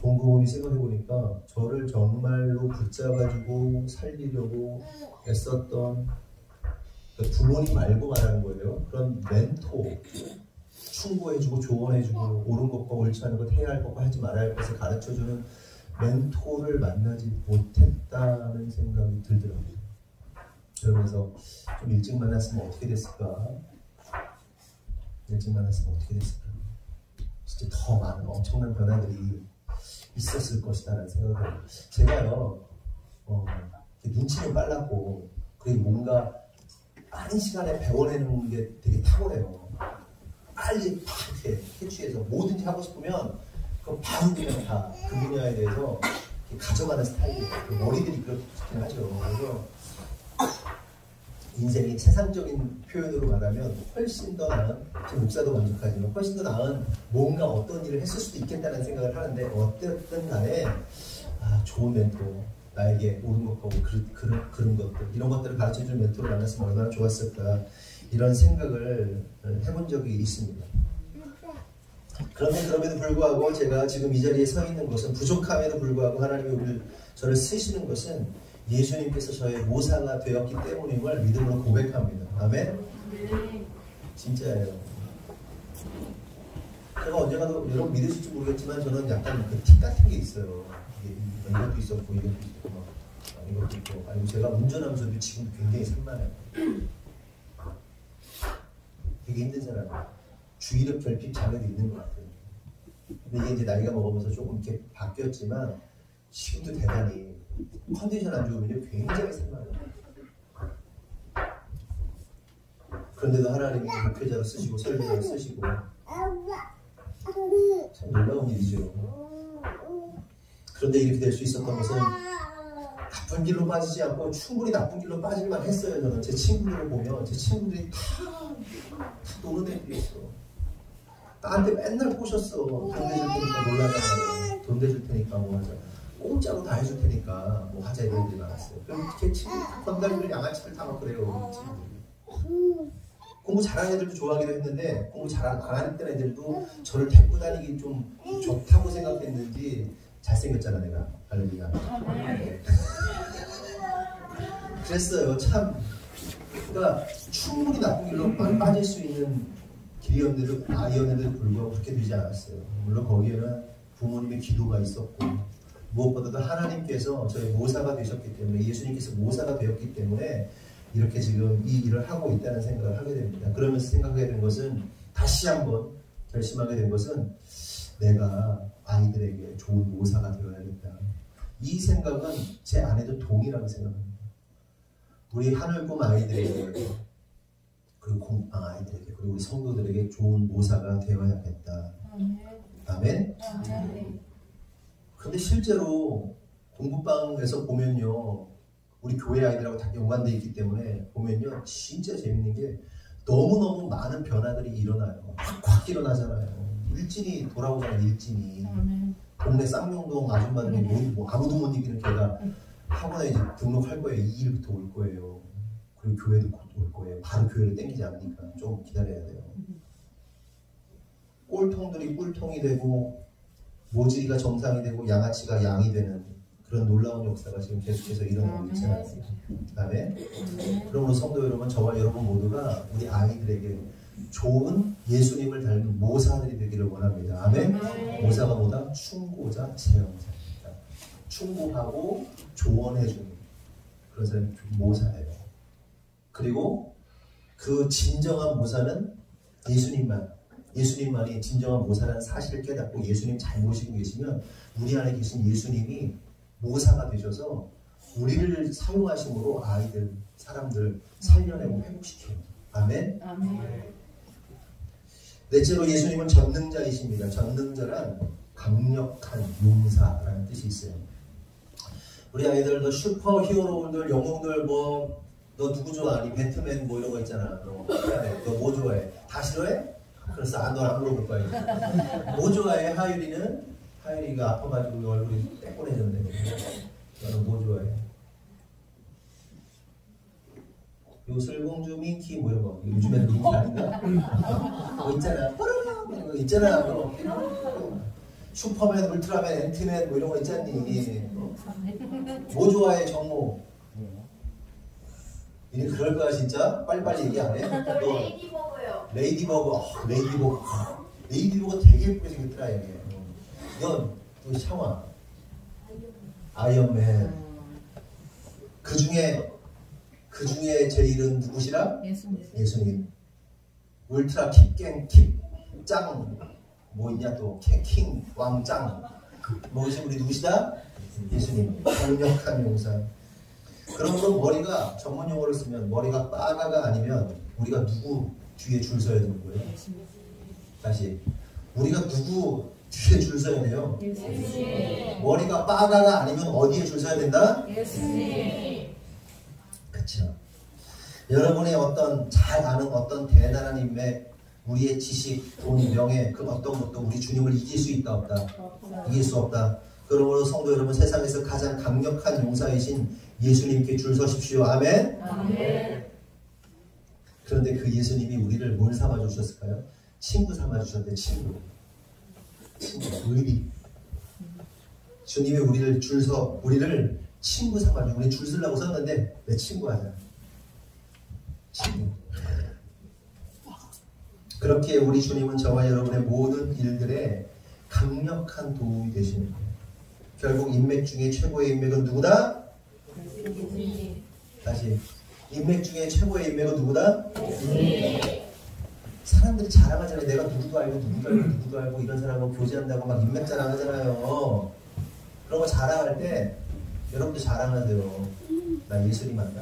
곰곰이 생각해보니까 저를 정말로 붙잡아주고 살리려고 애썼던 부모님 말고 말하는 거예요. 그런 멘토, 충고해주고 조언해주고 옳은 것과 옳지 않은 것, 해야 할 것과 하지 말아야 할 것을 가르쳐주는 멘토를 만나지 못했다는 생각이 들더라고요. 그러면서 좀 일찍 만났으면 어떻게 됐을까? 진짜 더 많은 엄청난 변화들이 있었을 것이다라는 생각을 해요. 제가요, 눈치는 빨랐고, 그리고 뭔가 빠른 시간에 배워내는 게 되게 탁월해요. 빨리 팍 이렇게 캐치해서 뭐든지 하고 싶으면 그럼 바로 그냥 다 그 분야에 대해서 가져가는 스타일이에요. 머리들이 그렇긴 하죠. 그래서 인생의 세상적인 표현으로 말하면 훨씬 더 나은, 제 목사도 만족하지만 훨씬 더 나은 뭔가 어떤 일을 했을 수도 있겠다는 생각을 하는데 어쨌든 간에 좋은 멘토, 나에게 옳은 것하고 그런 것들, 이런 것들을 가르쳐주는 멘토를 만났으면 얼마나 좋았을까, 이런 생각을 해본 적이 있습니다. 그런데 그럼에도 불구하고 제가 지금 이 자리에 서 있는 것은, 부족함에도 불구하고 하나님이 저를 쓰시는 것은 예수님께서 저의 모사가 되었기 때문임을 믿음으로 고백합니다. 아멘? 진짜예요. 제가 언젠가도 여러분 믿으실지 모르겠지만 저는 약간 그 팁 같은 게 있어요. 이것도 있었고 이것도 있고 이것도 있고, 아니면 제가 운전하면서도 지금 굉장히 산만해요. 되게 힘든 사람이에요. 주의력 결핍 장애도 있는 것 같아요. 근데 이게 이제 나이가 먹으면서 조금 이렇게 바뀌었지만 지금도 대단히 컨디션 안 좋으면 굉장히 산만해요. 그런데도 하나님이 목회자로 쓰시고 설교자로 쓰시고 참 놀라운 일이죠. 그런데 이렇게 될 수 있었던 것은 나쁜 길로 빠지지 않고 충분히 나쁜 길로 빠질만 했어요. 저는 제 친구들을 보면 제 친구들이 다 노는 애들이 있어. 나한테 맨날 꼬셨어. 돈 대줄 테니까 놀라잖아요. 돈 대줄 테니까 뭐 하자. 공짜로 다 해줄 테니까 뭐 하자, 이런 애들이 많았어요. 그럼 걔 친구 건달들 양아치들 다 막 그래요. 공부 잘하는 애들도 좋아하기도 했는데 공부 잘 안 하는 애들도 저를 데리고 다니기 좀 좋다고 생각했는지 잘생겼잖아 내가. 할렐루야. 그랬어요. 참. 그러니까 충분히 나쁜 길로 빠질 수 있는 길이었는데도 불구하고 그렇게 되지 않았어요. 물론 거기에는 부모님의 기도가 있었고 무엇보다도 하나님께서 저희 모사가 되셨기 때문에 예수님께서 모사가 되었기 때문에 이렇게 지금 이 일을 하고 있다는 생각을 하게 됩니다. 그러면서 생각하게 된 것은 다시 한번 결심하게 된 것은 내가 아이들에게 좋은 모사가 되어야겠다. 이 생각은 제 아내도 동일하게 생각합니다. 우리 하늘꿈 아이들에게 그리고 공부방 아이들에게 그리고 우리 성도들에게 좋은 모사가 되어야겠다. 아멘? 근데 실제로 공부방에서 보면요 우리 교회 아이들하고 다 연관되어 있기 때문에 보면요 진짜 재밌는 게 너무너무 많은 변화들이 일어나요. 확 일어나잖아요. 일진이 돌아오잖아요. 일진이 동네 쌍용동 아줌마들이 뭐 아무도 못 이기는 걔가 학원에 이제 등록할 거예요. 2일부터 올 거예요. 그리고 교회도 곧 올 거예요. 바로 교회를 땡기지 않으니까 좀 기다려야 돼요. 꼴통들이 꿀통이 되고 모질이가 정상이 되고 양아치가 양이 되는 그런 놀라운 역사가 지금 계속해서 일어나고 있잖아요. 아멘. 그러므로 성도 여러분, 저와 여러분 모두가 우리 아이들에게 좋은 예수님을 닮은 모사들이 되기를 원합니다. 아멘. 모사가 뭐다? 충고자, 제형자입니다. 충고하고 조언해주는 그런 사람이 모사예요. 그리고 그 진정한 모사는 예수님만이 진정한 모사라는 사실을 깨닫고 예수님 잘 모시고 계시면 우리 안에 계신 예수님이 모사가 되셔서 우리를 사용하심으로 아이들, 사람들 살려내고 회복시켜요. 아멘. 넷째로 예수님은 전능자이십니다. 전능자란 강력한 용사라는 뜻이 있어요. 우리 아이들도 슈퍼 히어로들, 영웅들 너 누구 좋아하니? 배트맨 뭐 이런 거 있잖아. 너 뭐 좋아해? 다 싫어해? 그래서 넌 안 물어볼 거야. 뭐 좋아해? 하율이가 아파가지고 얼굴이 빼꼬내졌네. 너는 뭐 좋아해? 요술공주, 민키 뭐 이런 거. 요즘에는 민키 아닌가? 뭐 있잖아. 이런 거 있잖아. 슈퍼맨, 울트라맨, 앤트맨 뭐 이런 거 있잖니. 뭐 좋아해? 정모. 이제 그럴 거야 진짜? 빨리빨리 얘기 안 해? 너 레이디버그요. 레이디버그. 레이디버그 되게 예쁘게 생겼더라 얘기. 넌 샤워. 아이언맨. 그 중에 제일은 누구시라? 예수님. 울트라 킥갱 킥짱 뭐 있냐 또 킹 왕짱 뭐시 우리 누구시다? 예수님. 강력한 용사. 그러므로 머리가 전문 용어를 쓰면 머리가 빠가가 아니면 우리가 누구 뒤에 줄 서야 되는 거예요? 다시 우리가 누구 뒤에 줄 서야 돼요? 예수님. 머리가 빠가가 아니면 어디에 줄 서야 된다? 예수님. 그렇죠. 여러분의 어떤 잘 아는 어떤 대단한 인맥, 우리의 지식, 돈, 명예 그 어떤 것도 우리 주님을 이길 수 있다 없다? 이길 수 없다. 그러므로 성도 여러분, 세상에서 가장 강력한 용사이신 예수님께 줄 서십시오. 아멘. 그런데 그 예수님이 우리를 뭘 삼아 주셨을까요? 친구 삼아 주셨대. 친구. 의리. 주님이 우리를 친구 삼아 주고 우리 줄 서려고 썼는데 내 친구 하자. 친구. 그렇게 우리 주님은 저와 여러분의 모든 일들에 강력한 도움이 되시는 거예요. 결국 인맥 중에 최고의 인맥은 누구다? 다시 인맥 중에 최고의 인맥은 누구다? 사람들이 자랑하잖아요. 내가 누구도 알고 이런 사람하고 교제한다고 막 인맥 자랑하잖아요. 그런 거 자랑할 때 여러분도 자랑하세요. 나 예수님 안다.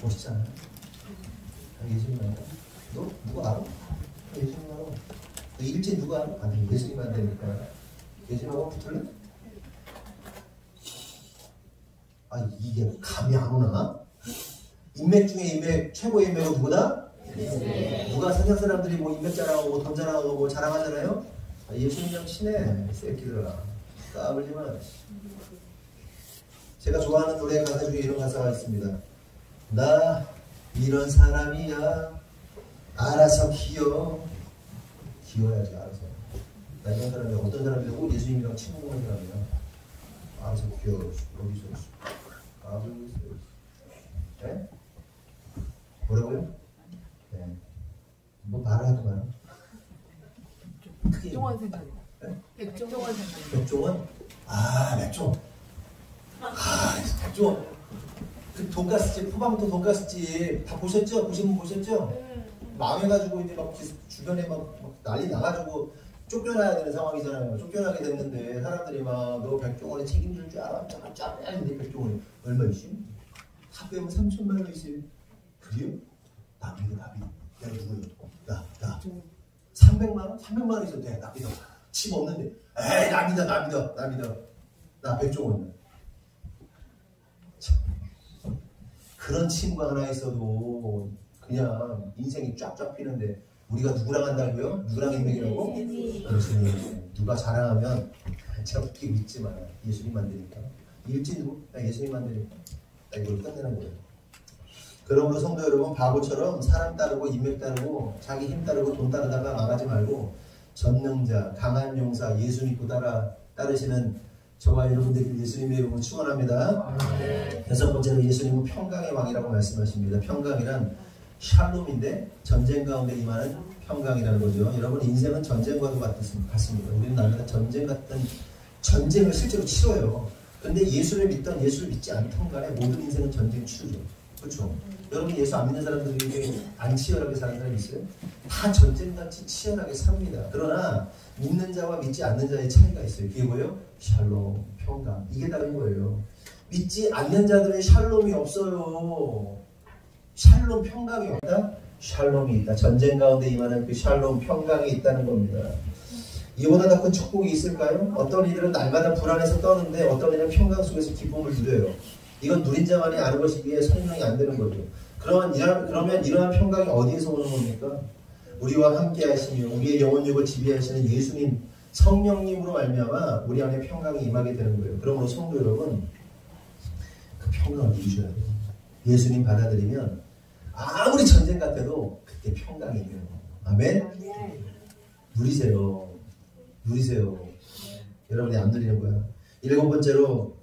멋있잖아. 나 예수님 안다. 너 누구 알아? 예수님 알아. 너 일진 누구 알아? 아니 예수님 안다니까. 예수님하고 붙을래? 아 이게 감이 안 오나? 인맥 중에 인맥 최고의 인맥은 누구다? 누가 세상 사람들이 뭐 인맥 자랑하고 돈 자랑하고 뭐 자랑하잖아요. 아, 예수님이랑 친해 새끼들아. 까불지만. 제가 좋아하는 노래 가사 중에 이런 가사가 있습니다. 나 이런 사람이야. 알아서 기어야지 알아서. 나 이런 사람이야. 어떤 사람이라고? 예수님이랑 친구 보는 사람이야. 알아서 기어. 어디서 까불고 있어요. 네? 뭐라고요? 네. 뭐 말을 하지 마요. 백종원 생각이 나. 네? 백종원 생각이 백종원? 아, 백종원. 아, 백종원. 그 돈가스집, 포방도 돈가스집 다 보셨죠? 보신 분 보셨죠? 망해가지고 이제 막 주변에 막 난리 나가지고 쫓겨나야 되는 상황이잖아요. 쫓겨나게 됐는데 사람들이 막 너 백종원이 책임질 줄 알아? 쫙쫙 했는데 백종원이 얼마이지? 다 빼면 3천만 원이지. 그래요? 나 믿어. 내가 누구예요? 나 300만 원? 300만 원 있어도 돼. 나 믿어. 집 없는데 에이 나 믿어. 나 백종원. 그런 친구가 하나 있어도 그냥 인생이 쫙쫙 피는데 우리가 누구랑 한다고요? 누구랑 인맥이라고? 예수님. 누가 자랑하면 제가 웃기고 있지만 예수님 만드니까. 일지 누구? 나 예수님 만드니까. 나 이걸 끝내는 거예요. 그러므로 성도 여러분, 바보처럼 사람 따르고 인맥 따르고 자기 힘 따르고 돈 따르다가 망하지 말고 전능자, 강한 용사, 예수 믿고 따르시는 저와 여러분들이 예수님의 이름으로 축원합니다. 여섯 번째로 예수님은 평강의 왕이라고 말씀하십니다. 평강이란 샬롬인데 전쟁 가운데 임하는 평강이라는 거죠. 여러분 인생은 전쟁과도 같습니다. 우리는 나는 전쟁 같은 전쟁을 실제로 치러요. 근데 예수를 믿던 예수를 믿지 않던 간에 모든 인생은 전쟁 치르죠. 그렇죠? 여러분 예수 안 믿는 사람들이 안 치열하게 사는 사람 있어요? 다 전쟁같이 치열하게 삽니다. 그러나 믿는 자와 믿지 않는 자의 차이가 있어요. 그게 뭐예요? 샬롬, 평강. 이게 다른 거예요. 믿지 않는 자들은 샬롬이 없어요. 샬롬, 평강이 없다? 샬롬이 있다. 전쟁 가운데 임하는 그 샬롬, 평강이 있다는 겁니다. 이보다 더 큰 축복이 있을까요? 어떤 이들은 날마다 불안해서 떠는데 어떤 이들은 평강 속에서 기쁨을 누려요. 이건 누린 자만이 아는 것이기에 설명이 안 되는 거죠. 그러면 이러한 평강이 어디에서 오는 겁니까? 우리와 함께 하시며 우리의 영혼육을 지배하시는 예수님 성령님으로 말미암아 우리 안에 평강이 임하게 되는 거예요. 그러므로 성도 여러분, 그 평강을 누리셔야 돼요. 예수님 받아들이면 아무리 전쟁 같아도 그때 평강이 있는 거예요. 아멘? 누리세요. 여러분이 안 누리는 거야. 일곱 번째로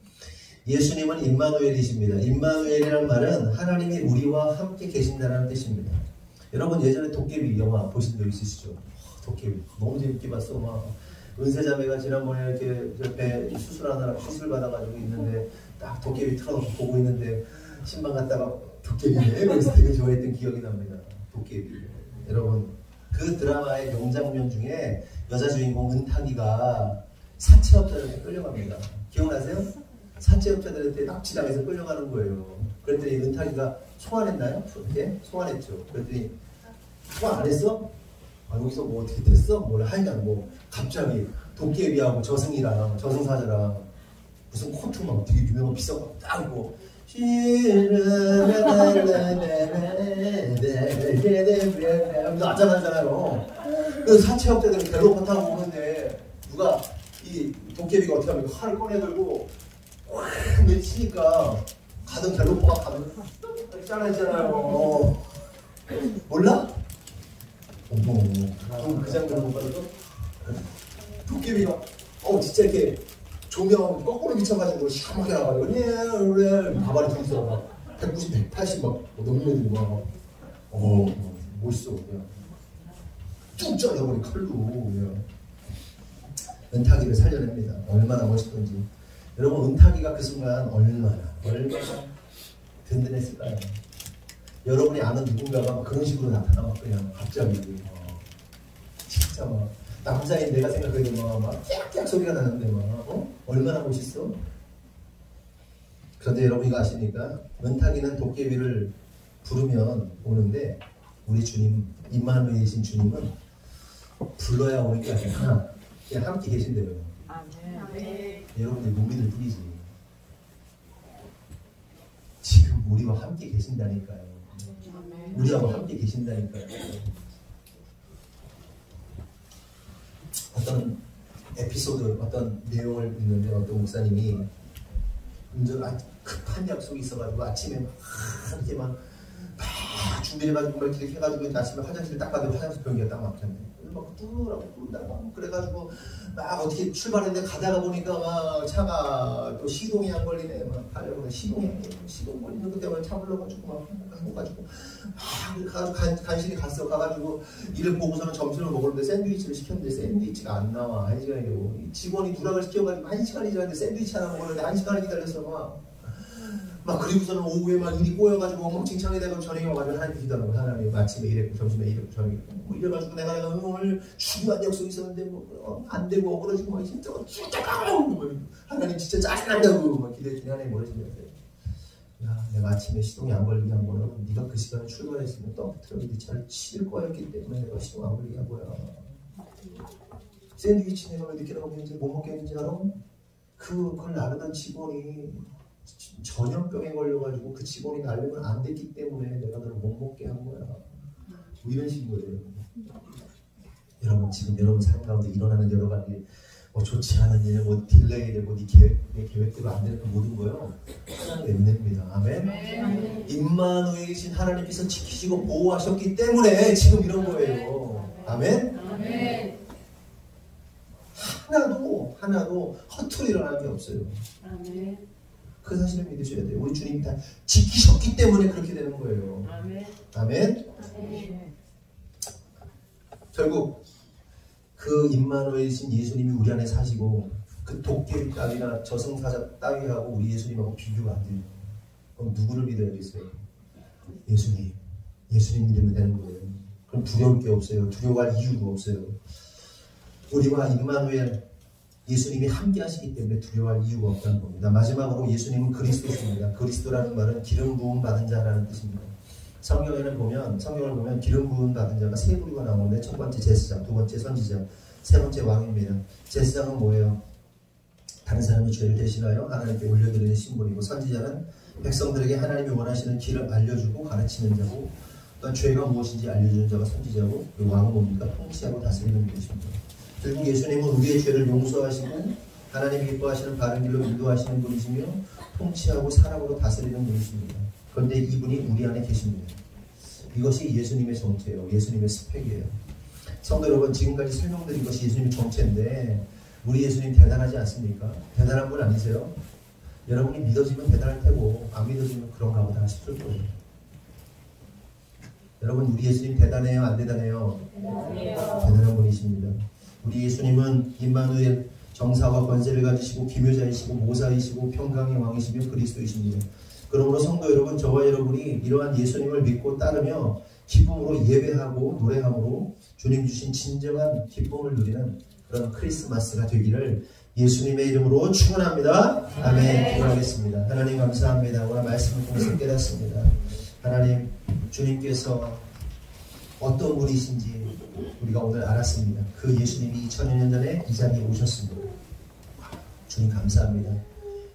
예수님은 임마누엘이십니다. 임마누엘이라는 말은 하나님이 우리와 함께 계신다는 뜻입니다. 여러분 예전에 도깨비 영화 보신 적 있으시죠? 도깨비 너무 재밌게 봤어. 막 은세자매가 지난번에 이렇게 배 수술하느라 수술 받아가지고 있는데 딱 도깨비 틀어놓고 보고 있는데 신방 갔다가 도깨비네. 그래서 되게 좋아했던 기억이 납니다. 도깨비. 여러분 그 드라마의 명장면 중에 여자 주인공 은탁이가 사채업자들한테 끌려갑니다. 기억나세요? 사채업자들한테 납치당해서 끌려가는 거예요. 그랬더니 은탁이가 소환했나요? 예? 소환했죠. 그랬더니 소환 안 했어? 아, 여기서 뭐 어떻게 됐어? 뭘 하여간 뭐 갑자기 도깨비하고 저승사자랑 무슨 코트 막 되게 유명한 비싼 거 딱 입고 나타나잖아요. 그래서 사채업자들은 갤로퍼 타고 오는데 누가 이 도깨비가 어떻게 하면 활을 꺼내들고 확 밀치니까 가던 갤로퍼가 가면 잘라있잖아요. 몰라? 어머, 그 장면 못 봐도 도깨비가 진짜 이렇게 조명 거꾸로 비춰가지고 시커멓게 나가지고 가발이 두 있어 막 190, 180 막 넘는 애들이 막 멋있어 그냥 쭉 잘라버린 칼로 그냥 은탁이를 살려냅니다. 얼마나 멋있던지. 여러분 은탁이가 그 순간 얼마나 든든했을까요? 여러분이 아는 누군가가 막 그런 식으로 나타나 막 그냥 갑자기 진짜 막 남자인 내가 생각해도 막 깍깍 소리가 나는데 막 얼마나 멋있어? 그런데 여러분 이거 아십니까? 은탁이는 도깨비를 부르면 오는데 우리 주님 임마누엘이신 주님은 불러야 오는 게 아니라 그냥 함께 계신대요. 아멘. 여러분들 못 믿을 뿐이지. 지금 우리와 함께 계신다니까요. 우리하고 함께 계신다니까요. 어떤 에피소드, 어떤 내용을 읽는데 어떤 목사님이 급한 약속이 있어가지고 아침에 막 이렇게 막 준비해가지고 막 이렇게 해가지고 아침에 화장실 딱 가도 화장실 변기가 딱 막혔네. 막 뚫으라고 그래가지고 막 어떻게 출발했는데 가다가 보니까 막 차가 또 시동이 안 걸리네. 막 가려고 시동 걸리는 그때 막 차 불러가지고 막 해가지고 가가지고 간신히 갔어. 가가지고 이를 보고서는 점심을 먹었는데 샌드위치를 시켰는데 샌드위치가 안 나와. 1시간이 되고 직원이 누락을 시켜가지고 1시간이 지났는데 샌드위치 하나 먹었는데 1시간을 기다렸어. 막 그리고서는 오후에 막 일이 꼬여가지고 엉망진창이 되고 저녁에 와가지고 하나님 기도하고 하나님 아침에 이랬고 점심에 이랬고 저녁에 뭐 이래가지고 내가 오늘 중요한 약속이 있었는데 뭐 안 되고 어그러지고 막 힘들어 하나님 진짜 짜증난다고 막 기도했더니 하나님 뭐라시냐면 야 내가 아침에 시동이 안 걸리게 한 거는 네가 그 시간에 출발했으면 덤프트럭이 네 차를 칠 거였기 때문에 내가 시동 안 걸리게 한 거야. 샌드위치 내가 왜 늦게 나오겠는지 못 먹겠는지 알아? 그걸 나르던 직원이 전염병에 걸려가지고 그 직원이 날리면 안 됐기 때문에 내가 너를 못 먹게 한 거야. 뭐 이런 식인 거예요. 여러분 지금 여러분 삶 가운데 일어나는 여러 가지 뭐 좋지 않은 일, 뭐 딜레이 되고 내 계획대로 안 되는 그 모든 거요. 하나님 은혜입니다. 아멘. 임마누엘이신 하나님께서 지키시고 보호하셨기 때문에 지금 이런 거예요. 아멘. 아멘. 하나도 허투루 일어나는 게 없어요. 아멘. 그 사실을 믿으셔야 돼요. 우리 주님이 다 지키셨기 때문에 그렇게 되는 거예요. 아멘. 아멘. 아멘. 결국 그 임마누엘이신 예수님이 우리 안에 사시고 그 도깨비 따위나 저승사자 따위하고 우리 예수님하고 비교가 안 돼요. 그럼 누구를 믿어야겠어요? 예수님 믿으면 되는 거예요. 그럼 두려울 게 없어요. 두려워할 이유가 없어요. 우리와 임마누엘 예수님이 함께 하시기 때문에 두려워할 이유가 없다는 겁니다. 마지막으로 예수님은 그리스도십니다. 그리스도라는 말은 기름 부음 받은 자라는 뜻입니다. 성경을 보면 기름 부음 받은 자가 세 부류가 나오는데 첫 번째 제사장, 두 번째 선지자, 세 번째 왕입니다. 제사장은 뭐예요? 다른 사람의 죄를 대신하여 하나님께 올려드리는 신분이고, 선지자는 백성들에게 하나님이 원하시는 길을 알려주고 가르치는 자고, 또한 죄가 무엇인지 알려주는 자가 선지자고, 그리고 왕은 뭡니까? 통치하고 다스리는 분이십니다. 결국 예수님은 우리의 죄를 용서하시고 하나님이 기뻐하시는 바른 길로 인도하시는 분이시며 통치하고 사랑으로 다스리는 분이십니다. 그런데 이분이 우리 안에 계십니다. 이것이 예수님의 정체예요. 예수님의 스펙이에요. 성도 여러분, 지금까지 설명드린 것이 예수님의 정체인데 우리 예수님 대단하지 않습니까? 대단한 분 아니세요? 여러분이 믿어지면 대단할 테고 안 믿어지면 그런가 보다 싶을 거예요. 여러분, 우리 예수님 대단해요? 안 대단해요? 대단한 분이십니다. 우리 예수님은 임마누엘, 정사와 권세를 가지시고 기묘자이시고 모사이시고 평강의 왕이시며 그리스도이십니다. 그러므로 성도 여러분, 저와 여러분이 이러한 예수님을 믿고 따르며 기쁨으로 예배하고 노래함으로 주님 주신 진정한 기쁨을 누리는 그런 크리스마스가 되기를 예수님의 이름으로 축원합니다. 아멘. 기도하겠습니다. 하나님 감사합니다. 오늘 말씀을 통해서 깨닫습니다. 하나님, 주님께서 어떤 분이신지 우리가 오늘 알았습니다. 그 예수님이 2000년 전에 이 자리에 오셨습니다. 주님 감사합니다.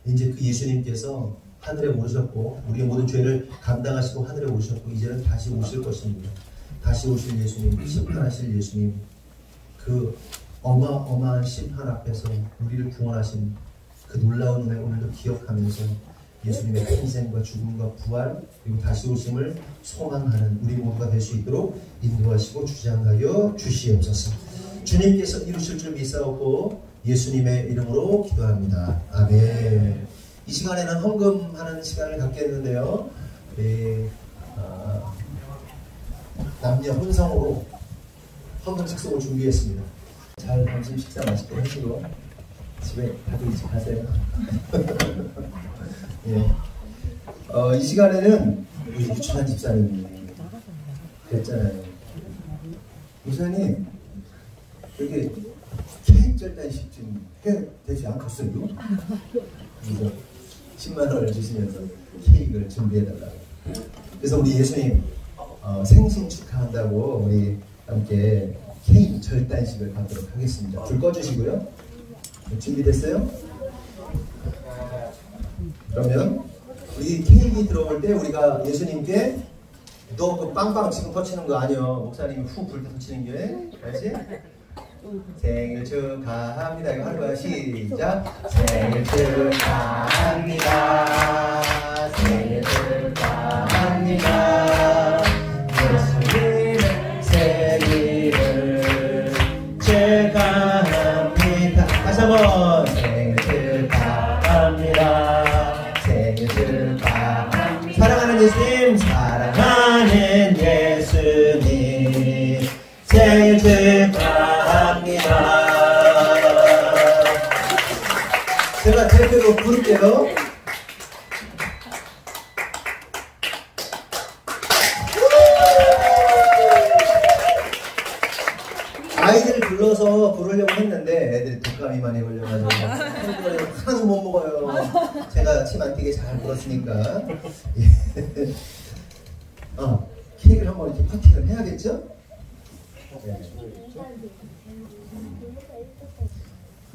이제 그 예수님께서 하늘에 오르셨고 우리의 모든 죄를 감당하시고 하늘에 오르셨고 이제는 다시 오실 것입니다. 다시 오실 예수님, 심판하실 예수님, 그 어마어마한 심판 앞에서 우리를 구원하신 그 놀라운 은혜 오늘도 기억하면서 예수님의 탄생과 죽음과 부활 그리고 다시 오심을 소망하는 우리 모두가 될 수 있도록 인도하시고 주장하여 주시옵소서. 주님께서 이루실 줄 믿사옵고 예수님의 이름으로 기도합니다. 아멘. 이 시간에는 헌금하는 시간을 갖겠는데요. 우리 남녀 혼성으로 헌금 식송을 준비했습니다. 잘 점심 식사 맛있게 하시고 집에 다들 일찍 가세요. 예. 이 시간에는 우리 유치한 집사님이 그랬잖아요. 목사님, 이렇게 케이크 절단식 좀 해야 되지 않겠어요? 그래서 10만 원을 주시면서 케이크를 준비해달라고. 그래서 우리 예수님 생신 축하한다고 우리 함께 케이크 절단식을 갖도록 하겠습니다. 불 꺼주시고요. 준비됐어요? 그러면 우리 케이크 들어올 때 우리가 예수님께 너 그 빵빵 지금 터치는 거 아니요. 목사님이 후 불 때 터치는 게 알지? 생일 축하합니다. 이거 하는 거야. 시작. 생일 축하합니다. 생일 축하합니다. 예수님의 생일을 생일 축하합니다. 제가 대표로 부를게요. 아이들 불러서 부르려고 했는데 애들이 독감이 많이 걸려가지고 하나도 못 먹어요. 제가 침 안 튀게 잘 불었으니까. 케이크를 한번 이렇게 파티를 해야겠죠? 네.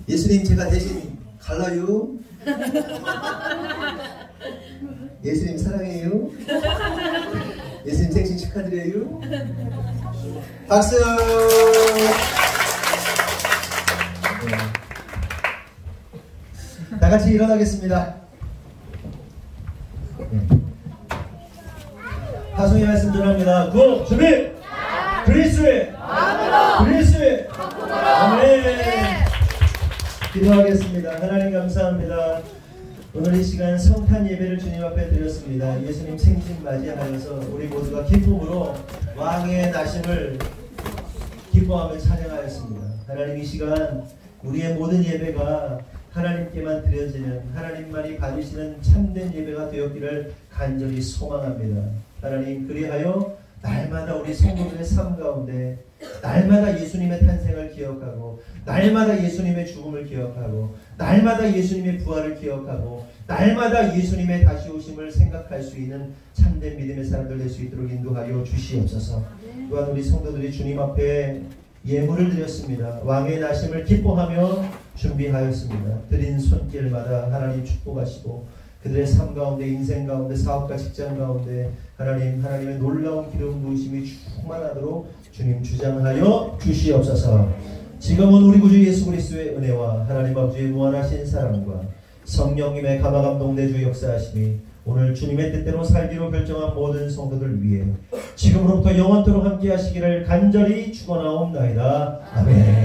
예수님 제가 대신 갈라요. 예수님 사랑해요. 예수님 생신 축하드려요. 박수. 네. 다 같이 일어나겠습니다. 네. 하송의 말씀 전합니다. 구 준비. 그리스도의 그리스도의 아멘. 기도하겠습니다. 하나님 감사합니다. 오늘 이 시간 성탄 예배를 주님 앞에 드렸습니다. 예수님 생신 맞이하여서 우리 모두가 기쁨으로 왕의 나심을 기뻐하며 찬양하였습니다. 하나님 이 시간 우리의 모든 예배가 하나님께만 드려지는 하나님만이 받으시는 참된 예배가 되었기를 간절히 소망합니다. 하나님 그리하여 날마다 우리 성도들의 삶 가운데 날마다 예수님의 탄생을 기억하고 날마다 예수님의 죽음을 기억하고 날마다 예수님의 부활을 기억하고 날마다 예수님의 다시 오심을 생각할 수 있는 참된 믿음의 사람들 될 수 있도록 인도하여 주시옵소서. 또한 우리 성도들이 주님 앞에 예물을 드렸습니다. 왕의 나심을 기뻐하며 준비하였습니다. 드린 손길마다 하나님 축복하시고 그들의 삶 가운데 인생 가운데 사업과 직장 가운데 하나님의 놀라운 기름 부으심이 충만하도록 주님 주장하여 주시옵소서. 지금은 우리 구주 예수 그리스도의 은혜와 하나님 아버지의 무한하신 사랑과 성령님의 감화감동 내주 역사하심이 오늘 주님의 뜻대로 살기로 결정한 모든 성도들 위해 지금으로부터 영원토록 함께 하시기를 간절히 축원하옵나이다. 아멘.